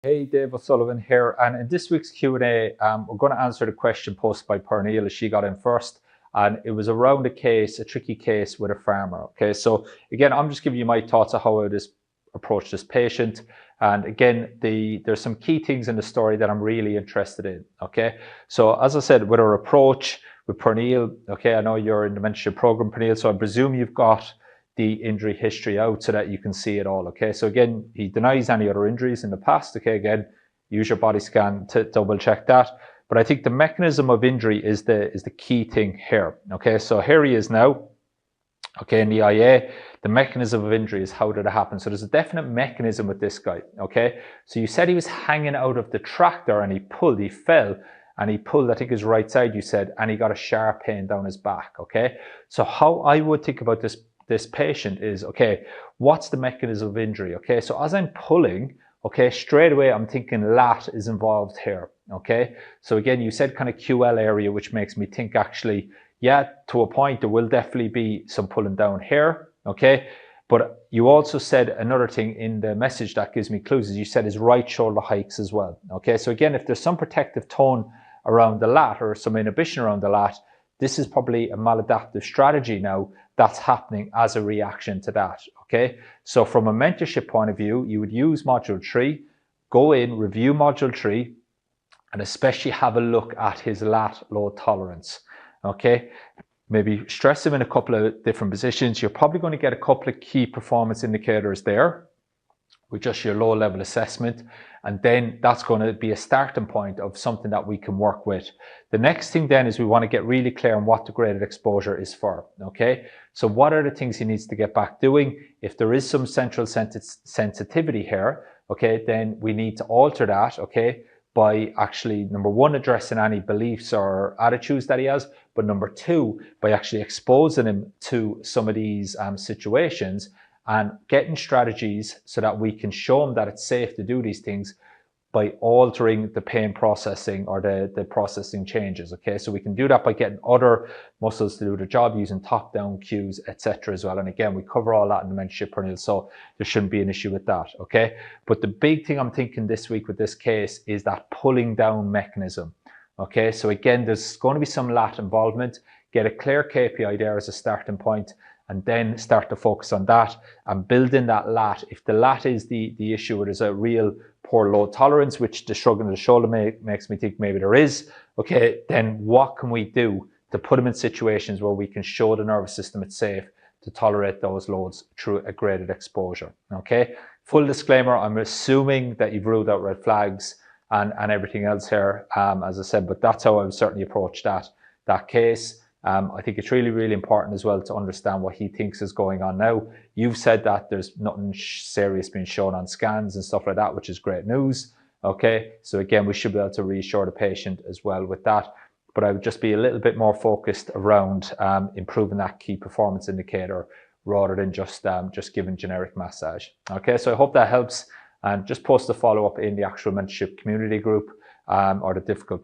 Hey, Dave O'Sullivan here, and in this week's Q&A, we're going to answer the question posted by Pernille as she got in first, and it was around a tricky case with a farmer. Okay, so again, I'm just giving you my thoughts on how I would approach this patient, and again, there's some key things in the story that I'm really interested in. Okay, so as I said, with our approach with Pernille, okay, I know you're in the mentorship program, Pernille, so I presume you've got the injury history out so that you can see it all. Okay, so again, he denies any other injuries in the past. Okay, again, use your body scan to double check that. But I think the mechanism of injury is the key thing here. Okay, so here he is now. Okay, in the IA, the mechanism of injury is how did it happen. So there's a definite mechanism with this guy. Okay, so you said he was hanging out of the tractor and he fell, and he pulled, I think, his right side, you said, and he got a sharp pain down his back. Okay, so how I would think about this patient is, okay, what's the mechanism of injury? Okay, so as I'm pulling, okay, straight away I'm thinking lat is involved here. Okay, so again, you said kind of QL area, which makes me think actually, yeah, to a point there will definitely be some pulling down here. Okay, but you also said another thing in the message that gives me clues, is you said his right shoulder hikes as well. Okay, so again, if there's some protective tone around the lat or some inhibition around the lat, this is probably a maladaptive strategy now that's happening as a reaction to that. Okay, so from a mentorship point of view, you would use module 3, go in, review module 3, and especially have a look at his lat load tolerance. Okay, maybe stress him in a couple of different positions. You're probably going to get a couple of key performance indicators there with just your low level assessment, and then that's going to be a starting point of something that we can work with. The next thing then is we want to get really clear on what the graded exposure is for. Okay, so what are the things he needs to get back doing? If there is some central sensitivity here, okay, then we need to alter that, okay, by actually, number one, addressing any beliefs or attitudes that he has, but number two, by actually exposing him to some of these situations and getting strategies so that we can show them that it's safe to do these things by altering the pain processing or the processing changes. Okay, so we can do that by getting other muscles to do the job using top-down cues, etc. as well. And again, we cover all that in the mentorship, Pernille, so there shouldn't be an issue with that. Okay, but the big thing I'm thinking this week with this case is that pulling down mechanism. Okay, so again, there's going to be some lat involvement. Get a clear KPI there as a starting point, and then start to focus on that and build in that lat. If the lat is the issue, where there's a real poor load tolerance, which the shrugging of the shoulder makes me think maybe there is, okay, then what can we do to put them in situations where we can show the nervous system it's safe to tolerate those loads through a graded exposure? Okay, full disclaimer, I'm assuming that you've ruled out red flags and everything else here, as I said, but that's how I would certainly approach that case. I think it's really, really important as well to understand what he thinks is going on now. You've said that there's nothing serious being shown on scans and stuff like that, which is great news. Okay, so again, we should be able to reassure the patient as well with that. But I would just be a little bit more focused around improving that key performance indicator rather than just giving generic massage. Okay, so I hope that helps. And just post a follow-up in the actual mentorship community group or the difficult